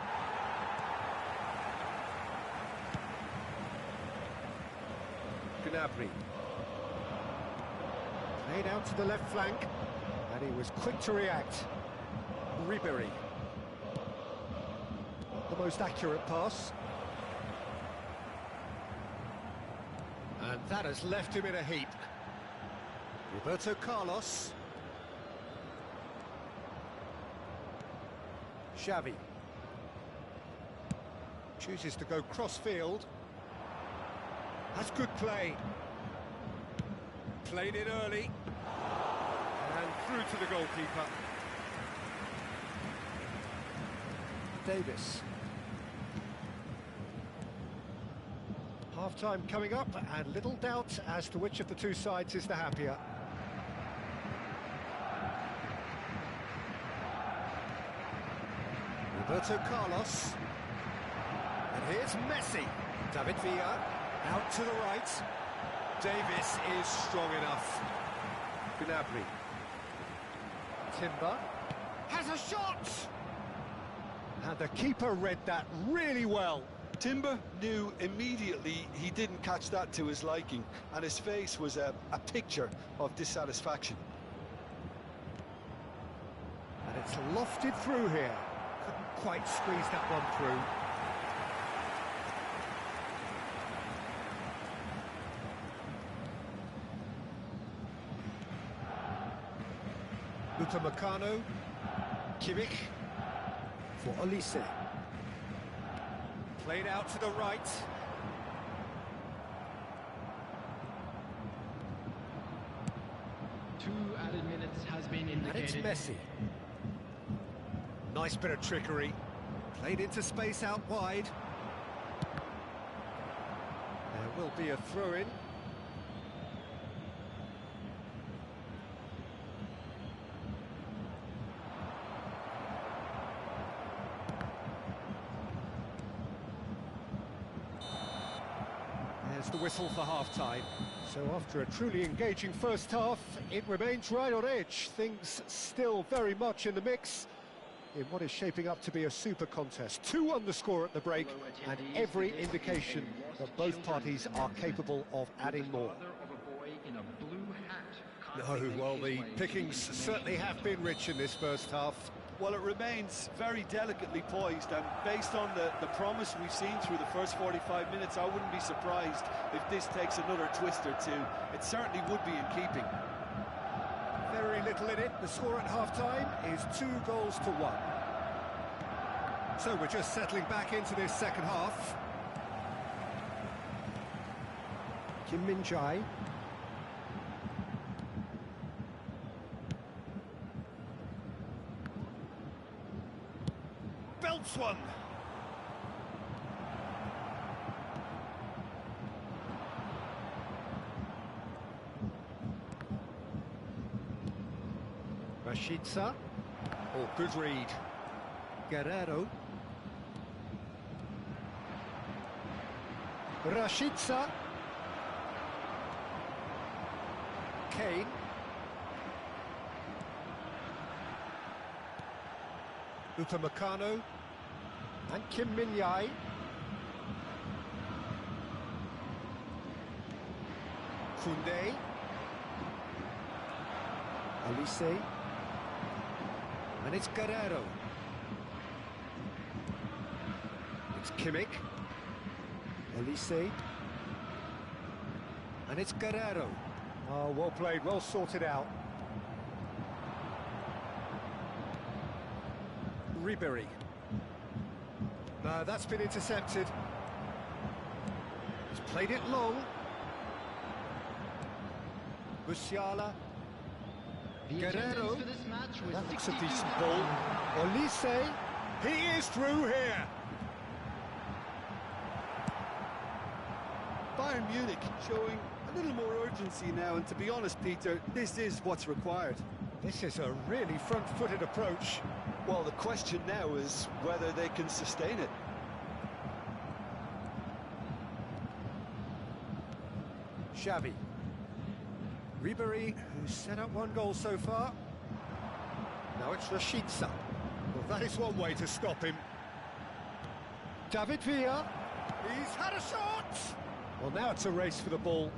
Gnabry. Played out to the left flank, and he was quick to react. Ribery. Not the most accurate pass. And that has left him in a heap. Roberto Carlos. Xavi. Chooses to go cross-field. That's good play. Played it early. And through to the goalkeeper. Davis. Half-time coming up, and little doubt as to which of the two sides is the happier. Roberto Carlos. And here's Messi. David Villa. Out to the right. Davis is strong enough. Gnabry. Timber. Has a shot! And the keeper read that really well. Timber knew immediately he didn't catch that to his liking, and his face was a picture of dissatisfaction. And it's lofted through here. Couldn't quite squeeze that one through. Upamecano. Kimmich. For Olise. Played out to the right. Two added minutes has been And it's indicated. Messi. Nice bit of trickery. Played into space out wide. There will be a throw-in. There's the whistle for half-time. So after a truly engaging first half, it remains right on edge. Things still very much in the mix in what is shaping up to be a super contest. 2-1 the score at the break, and every indication that both parties are capable of adding more. No, well, the pickings certainly have been rich in this first half. Well, it remains very delicately poised, and based on the promise we've seen through the first 45 minutes, I wouldn't be surprised if this takes another twist or two. It certainly would be in keeping. Very little in it. The score at half-time is 2-1. So we're just settling back into this second half. Kim Min-jae. Belts one. Rashica. Oh, good read. Guerrero. Rashica. Kane. Upamecano. And Kim Min-jae. Koundé. Olise. And it's Guerrero. It's Kimmich. Olise. And it's Guerrero. Oh, well played, well sorted out. Ribery. No, that's been intercepted. He's played it long. Musiala. Guerrero. For this match was That looks a 62 decent ball. Olise. He is through here. Bayern Munich showing a little more urgency now, and to be honest, Peter, this is what's required. This is a really front-footed approach. Well, the question now is whether they can sustain it. Xavi. Ribery, who's set up one goal so far. Now it's Rashica. Well, that is one way to stop him. David Villa. He's had a shot! Well, now it's a race for the ball.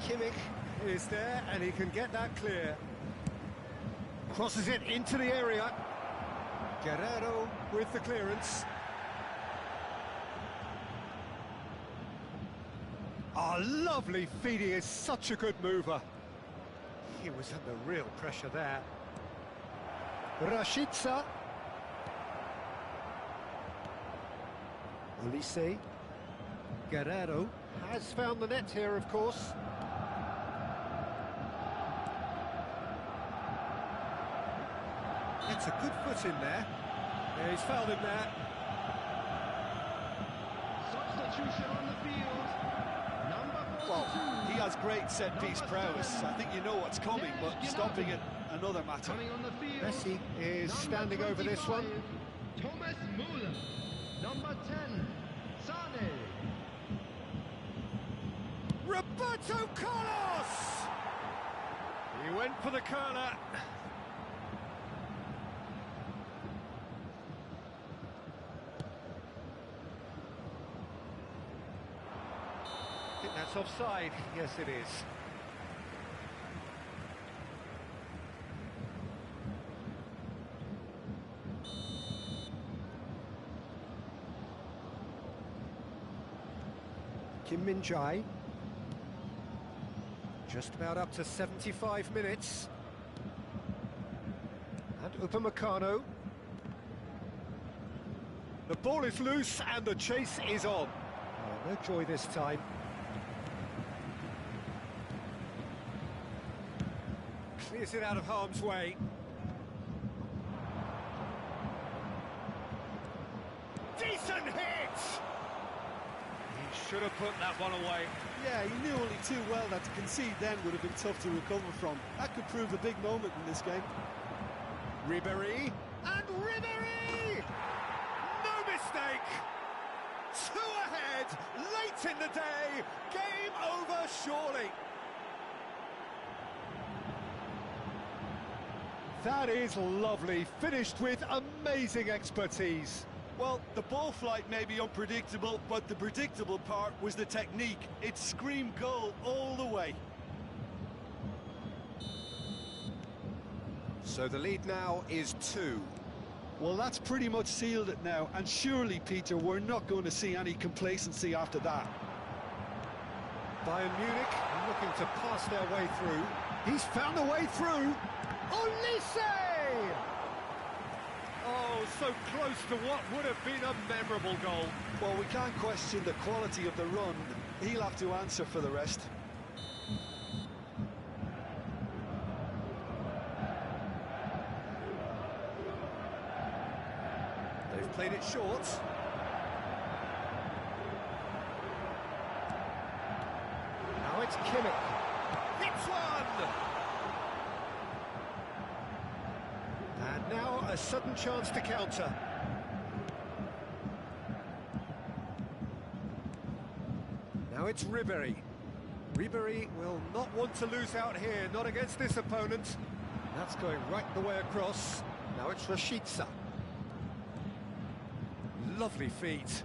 Kimmich is there, and he can get that clear. Crosses it into the area. Guerrero with the clearance. Oh, lovely feed. He is such a good mover. He was under real pressure there. Rashica. Olise. Guerrero has found the net here, of course. Gets a good foot in there. Yeah, he's fouled him there. Substitution on the field. Number 42. Well, he has great set-piece prowess. I think you know what's coming, but stopping it, another matter. Coming on the field. Messi is standing over this one. Thomas Müller. Number 10, Sane. Roberto Carlos! He went for the curler. I think that's offside. Yes, it is. Kim Min-jae. Just about up to 75 minutes. And Upamecano. The ball is loose and the chase is on. Oh, no joy this time. Clears it out of harm's way. Decent hit! He should have put that one away. Yeah, he knew only too well that to concede then would have been tough to recover from. That could prove a big moment in this game. Ribery, and Ribery! No mistake! Two ahead, late in the day, game over surely. That is lovely, finished with amazing expertise. Well, the ball flight may be unpredictable, but the predictable part was the technique. It screamed goal all the way. So the lead now is 2. Well, that's pretty much sealed it now, and surely, Peter, we're not going to see any complacency after that. Bayern Munich looking to pass their way through. He's found the way through. Olise! Oh, so close to what would have been a memorable goal. Well, we can't question the quality of the run. He'll have to answer for the rest. They've played it short. Now it's Kimmich. Hits one! And now a sudden chance to counter. Now it's Ribery. Ribery will not want to lose out here, not against this opponent. That's going right the way across. Now it's Rashica. Lovely feet.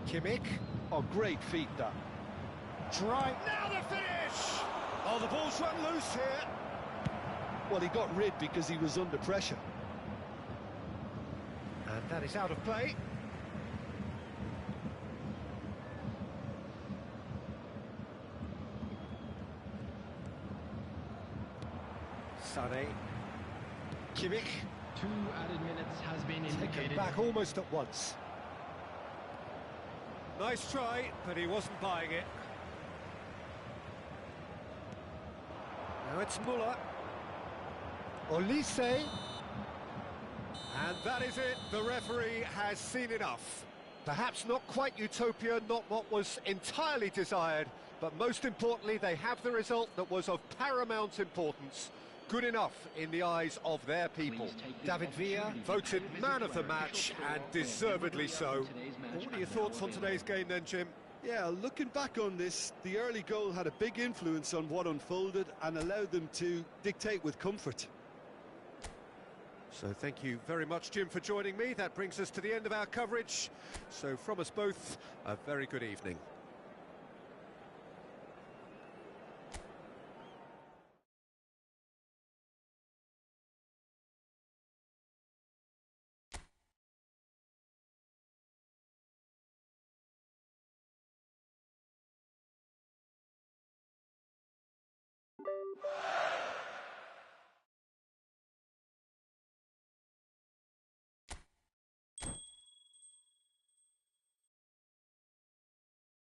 Kimmich. Oh, great feet, that. Try. Now the finish! Oh, the ball's run loose here. Well, he got rid because he was under pressure. And that is out of play. Sane. Kimmich. 2 added minutes has been Taken indicated. back almost at once. Nice try, but he wasn't buying it. Now it's Müller. Olise. And that is it, the referee has seen enough. Perhaps not quite utopia, not what was entirely desired, but most importantly, they have the result that was of paramount importance. Good enough in the eyes of their people. David Villa voted man of the match, and deservedly so. Well, what are your thoughts on today's game then, Jim? Yeah, looking back on this, the early goal had a big influence on what unfolded and allowed them to dictate with comfort. So thank you very much, Jim, for joining me. That brings us to the end of our coverage. So from us both, a very good evening.